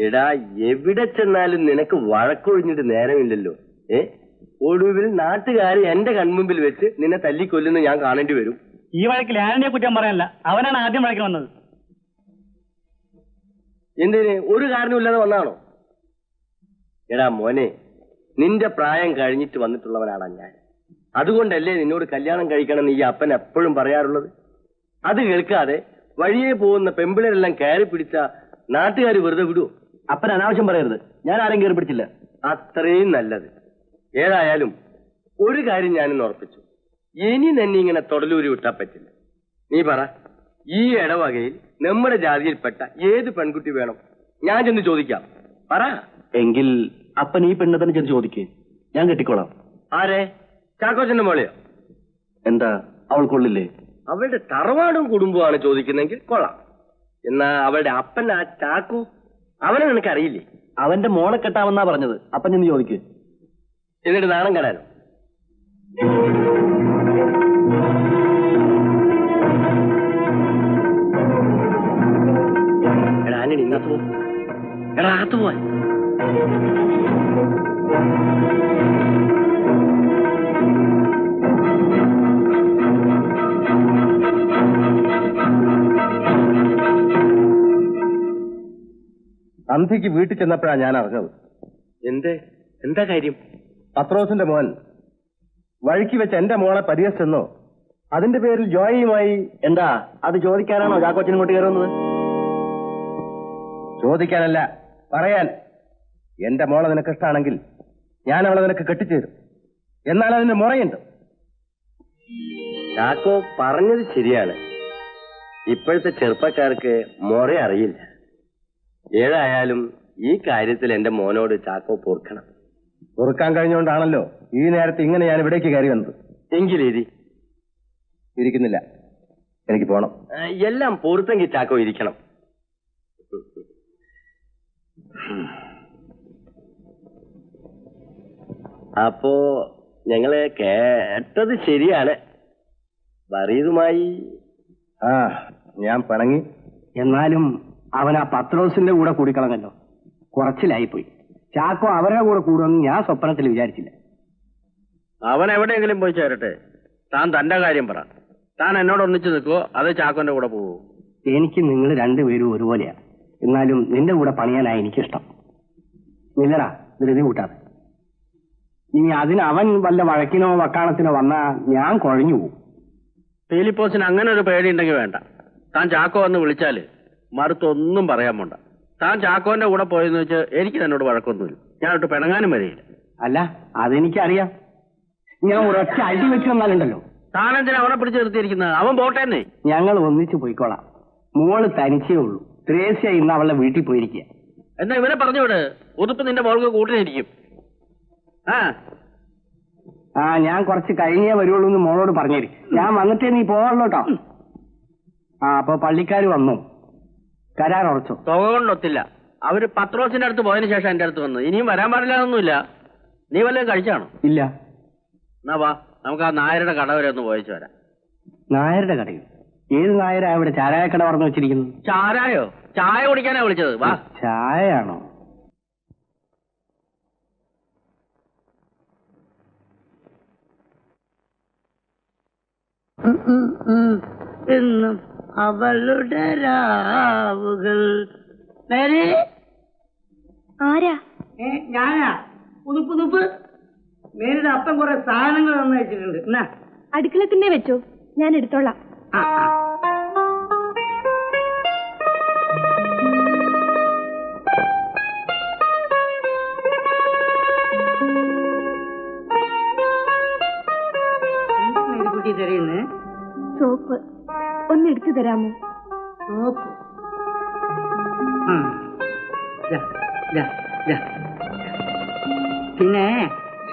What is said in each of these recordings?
എടാ എവിടെ ചെന്നാലും നിനക്ക് വഴക്കൊഴിഞ്ഞിട്ട് നേരമില്ലല്ലോ. ഒടുവിൽ നാട്ടുകാർ എന്റെ കൺമുമ്പിൽ വെച്ച് നിന്നെ തല്ലിക്കൊല്ലുന്ന ഞാൻ കാണേണ്ടി വരും. ഈ വഴക്കിൽ ആനയെ കുറ്റം പറയാനല്ല, അവനാണ് ആദ്യം വഴക്കിൽ വന്നത്. എന്തിന്? ഒരു കാരണമില്ലാതെ വന്നാണോ? എടാ മോനെ, നിന്റെ പ്രായം കഴിഞ്ഞിട്ട് വന്നിട്ടുള്ളവനാണ് ഞാൻ. അതുകൊണ്ടല്ലേ നിന്നോട് കല്യാണം കഴിക്കണം ഈ അപ്പൻ എപ്പോഴും പറയാറുള്ളത്. അത് കേൾക്കാതെ വഴിയെ പോകുന്ന പെമ്പിളരെല്ലാം കയറി പിടിച്ച നാട്ടുകാർ വെറുതെ വിടുവോ? അപ്പൻ അനാവശ്യം പറയരുത്, ഞാൻ ആരും കയറി പിടിച്ചില്ല. അത്രയും നല്ലത്. ഏതായാലും ഒരു കാര്യം ഞാനിന്ന് ഉറപ്പിച്ചു, ഇനി തന്നെ ഇങ്ങനെ തൊടലൂരി വിട്ടാൻ പറ്റില്ല. നീ പറ, ഈ ഇടവകയിൽ നമ്മുടെ ജാതിയിൽപ്പെട്ട ഏത് പെൺകുട്ടി വേണം? ഞാൻ ചെന്ന് ചോദിക്കാം. പറ. എങ്കിൽ അപ്പൻ ഈ പെണ്ണ് തന്നെ ചെന്ന് ചോദിക്കേ, ഞാൻ കെട്ടിക്കോളാം. ആരെ? ചാക്കോച്ചന്റെ മോളെയോ? എന്താ അവൾ കൊള്ളില്ലേ? അവളുടെ തറവാടും കുടുംബമാണ് ചോദിക്കുന്നെങ്കിൽ കൊള്ളാം. എന്നാ അവളുടെ അപ്പൻ ആ ചാക്കു, അവനെ നിനക്കറിയില്ലേ? അവന്റെ മോളെ കെട്ടാമെന്നാ പറഞ്ഞത്. അപ്പൻ ചെന്ന് ചോദിക്കേ. എന്നിട്ട് നാണം കെടാനോ? എടാ ആന്റണി, ഇന്നത്ത് പോ. എടാ അകത്ത് പോവാൻ. അന്തിക്ക് വീട്ടിൽ ചെന്നപ്പോഴാ ഞാൻ അറിഞ്ഞത്. എന്താ കാര്യം? പത്രോസിന്റെ മോൻ വഴിക്ക് വെച്ച് എന്റെ മോളെ പരിഹസിച്ചെന്നോ, അതിന്റെ പേരിൽ ജോയിയുമായി. എന്താ അത് ചോദിക്കാനാണോ ചാക്കോച്ചൻ ഇങ്ങോട്ട് കയറുന്നത്? ചോദിക്കാനല്ല, പറയാൻ. എന്റെ മോളെ നിനക്ക് ഇഷ്ടമാണെങ്കിൽ ഞാൻ അവളെ നിനക്ക് കെട്ടിച്ചേരും. എന്നാൽ അതിന് മുറയുണ്ട്. ചാക്കോ പറഞ്ഞത് ശരിയാണ്. ഇപ്പോഴത്തെ ചെറുപ്പക്കാർക്ക് മുറ അറിയില്ല. ഏതായാലും ഈ കാര്യത്തിൽ എന്റെ മോനോട് ചാക്കോ പൊറുക്കണം. പൊറുക്കാൻ കഴിഞ്ഞുകൊണ്ടാണല്ലോ ഈ നേരത്തെ ഇങ്ങനെ ഞാൻ ഇവിടേക്ക് കയറി വന്നത്. എങ്കിലിരി. ഇരിക്കുന്നില്ല, എനിക്ക് പോണം. എല്ലാം പൊറുത്തെങ്കിൽ ചാക്കോ ഇരിക്കണം. അപ്പോ ഞങ്ങള് കേട്ടത് ശരിയാണ്. വറീതുമായി ഞാൻ പിണങ്ങി. എന്നാലും അവൻ ആ പത്രോസിന്റെ കൂടെ കൂടിക്കളഞ്ഞല്ലോ, കുറച്ചിലായിപ്പോയി. ചാക്കോ അവരുടെ കൂടെ കൂടുമെന്ന് ഞാൻ സ്വപ്നത്തിൽ വിചാരിച്ചില്ല. അവൻ എവിടെയെങ്കിലും പോയി ചേരട്ടെ. താൻ തന്റെ കാര്യം പറ. താൻ എന്നോട് ഒന്നിച്ചു നിൽക്കുവോ അത് ചാക്കോന്റെ കൂടെ പോവോ? എനിക്ക് നിങ്ങൾ രണ്ടുപേരും ഒരുപോലെയാ. എന്നാലും നിന്റെ കൂടെ പണിയാനായി എനിക്കിഷ്ടം. നില്ലടാ ധൃതി കൂട്ടാതെ. ഇനി അതിന് അവൻ വല്ല വഴക്കിനോ വക്കാണത്തിനോ വന്നാ ഞാൻ കുഴഞ്ഞു പോകും. ഫിലിപ്പോസിന് അങ്ങനെ ഒരു പേടിയുണ്ടെങ്കിൽ വേണ്ട. താൻ ചാക്കോ വന്ന് വിളിച്ചാല് മറുത്തൊന്നും പറയാൻ പോണ്ട. താൻ ചാക്കോന്റെ കൂടെ പോയെന്ന് വെച്ച് എനിക്ക് തന്നോട് വഴക്കൊന്നുമില്ല. ഞാൻ ഒട്ട് പിണങ്ങാനും വരെയില്ല. അല്ല, അതെനിക്കറിയാം. ഞാൻ ഒരൊറ്റ അടി വെച്ച് വന്നാലുണ്ടല്ലോ. താനെന്തിനാ അവനെ പിടിച്ച് നിർത്തിയിരിക്കുന്നത്? അവൻ പോട്ടേന്നേ. ഞങ്ങൾ ഒന്നിച്ചു പോയിക്കോളാം. മോള് തനിച്ചേ ഉള്ളൂ. ത്രേസ്യ ഇന്ന് അവളുടെ വീട്ടിൽ പോയിരിക്കുക. എന്നാ ഇവനെ പറഞ്ഞുവിട്. ഉതുപ്പ് നിന്റെ മോൾക്ക് കൂട്ടിനിരിക്കും. ഞാൻ കുറച്ച് കഴിഞ്ഞേ വരുള്ളൂ എന്ന് മോളോട് പറഞ്ഞേര്. ഞാൻ വന്നിട്ടേ നീ പോവുള്ളൂ കേട്ടോ. അപ്പൊ പള്ളിക്കാർ വന്നു. കരാർ ഉറച്ചോ? തുക കൊണ്ടൊത്തില്ല. അവര് പത്രോസിന്റെ അടുത്ത് പോയതിനു ശേഷം എന്റെ അടുത്ത് വന്നു. ഇനിയും വരാൻ പാടില്ലാതൊന്നുമില്ല. നീ വല്ലതും കഴിച്ചാണോ? ഇല്ല. എന്നാ വാ, നമുക്ക് ആ നായരുടെ കട വരെ ഒന്ന് പോയിച്ചു വരാം. നായരുടെ കടയോ? ഏത് നായരാ ഇവിടെ ചാരായക്കട പറഞ്ഞു വെച്ചിരിക്കുന്നത്? ചാരായോ? ചായ കുടിക്കാനാ വിളിച്ചത്. വാ. ചായയാണോ? എന്നും അവളുടെ രാവുകൾ. ആരാ? ഞാനാ. പുതുപ്പ് മേരുടെ അപ്പം കുറെ സാധനങ്ങൾ തന്നയച്ചിട്ടുണ്ട്. എന്നാ അടുക്കളത്തിന്റെ വെച്ചോ, ഞാൻ എടുത്തോളാം. മേരിക്കുട്ടി തരുന്നേ സോപ്പ് ഒന്ന് എടുത്തു തരാമോ? സോപ്പ് പിന്നെ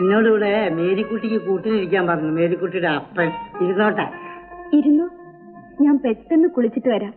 എന്നോടിവിടെ മേരിക്കുട്ടിക്ക് കൂട്ടിനിരിക്കാൻ പറഞ്ഞു. മേരിക്കുട്ടിയുടെ അപ്പൻ ഇരുന്നോട്ടെ. ഇരുന്നു, ഞാൻ പെട്ടെന്ന് കുളിച്ചിട്ട് വരാം.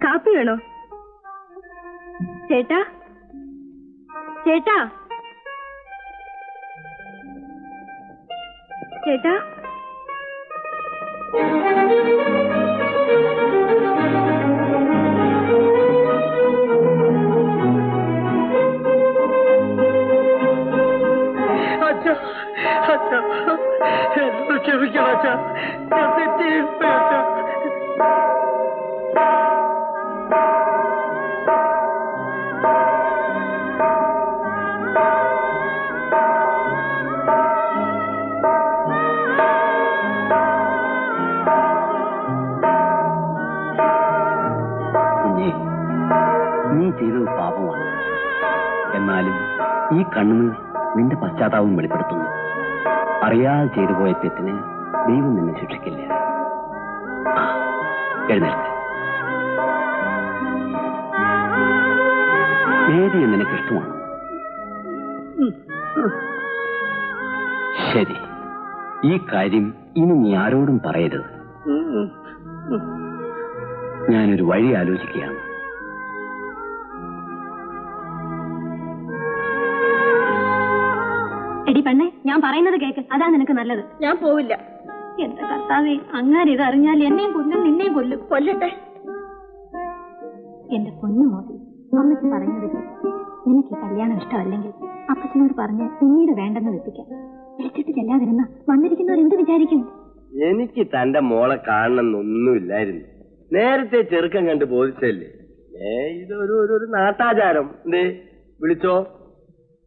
കാപ്പി വേണോ? ചേട്ടാ, ചേട്ടാ, ചേട്ടാ. അച്ഛാ, അച്ഛാ, എന്നോട് ക്ഷമിക്കണം അച്ഛാ, ഞാൻ തെറ്റിപ്പോയി അച്ഛാ. നീ ചെയ്തത് പാപമാണ്. എന്നാലും ഈ കണ്ണുനീർ നിന്റെ പശ്ചാത്താപം വെളിപ്പെടുത്തുന്നു. അറിയാതെ ചെയ്തു പോയ തെറ്റിന് ദൈവം നിന്നെ ശിക്ഷിക്കില്ല. എഴുന്നേൽക്ക്. വേദിയെ നിനക്ക് ഇഷ്ടമാണ്. ശരി, ഈ കാര്യം ഇനി നീ ആരോടും പറയരുത്. ഞാനൊരു വഴി ആലോചിക്കുകയാണ്. എടി പെണ്ണെ, ഞാൻ പറയുന്നത് കേക്ക്, അതാ നിനക്ക് നല്ലത്. ഞാൻ പോവില്ല. എന്റെ കർത്താവേ, അങ്ങനെ ഇത് അറിഞ്ഞാൽ എന്നെയും കൊല്ലും നിന്നെയും കൊല്ലും. കൊല്ലട്ടെ. എന്റെ പൊന്നു മോദി, അമ്മച്ചി പറയുന്നത് കേക്ക്. നിനക്ക് കല്യാണം ഇഷ്ടമല്ലെങ്കിൽ അപ്പച്ചനോട് പറഞ്ഞ് പിന്നീട് വേണ്ടെന്ന് വെപ്പിക്കാം. വിളിച്ചിട്ട് ചെല്ലാതിരുന്ന വന്നിരിക്കുന്നവർ എന്ത് വിചാരിക്കും? എനിക്ക് തന്റെ മോളെ കാണണമെന്നൊന്നുമില്ലായിരുന്നു. നേരത്തെ ചെറുക്കം കണ്ട് ബോധിച്ചല്ലേ. ഇതൊരു നാട്ടാചാരം. എന്തേ വിളിച്ചോ?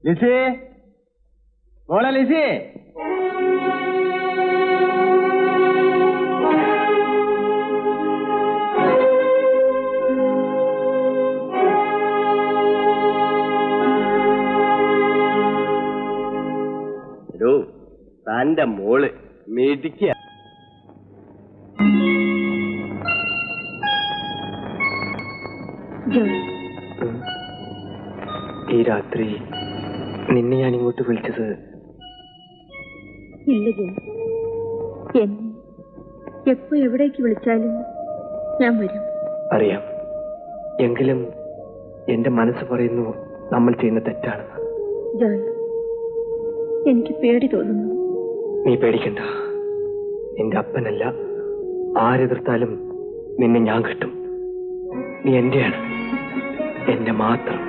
ലിസി, മോളെ ലിസി. തന്റെ മോള് മേടിക്ക. ഈ രാത്രി നിന്നെ ഞാൻ ഇങ്ങോട്ട് വിളിച്ചത് ഇല്ല ജോയ്, എന്നെ എപ്പോ എവിടേക്ക് വിളിച്ചാലും ഞാൻ വരും. അറിയാം. എങ്കിലും എന്റെ മനസ്സ് പറയുന്നു നമ്മൾ ചെയ്യുന്ന തെറ്റാണെന്ന്. ജോയ്, എനിക്ക് പേടി തോന്നുന്നു. നീ പേടിക്കണ്ട. നിന്റെ അപ്പനല്ല, ആരെതിർത്താലും നിന്നെ ഞാൻ കിട്ടും. നീ എന്റെയാണ്, എന്റെ മാത്രം.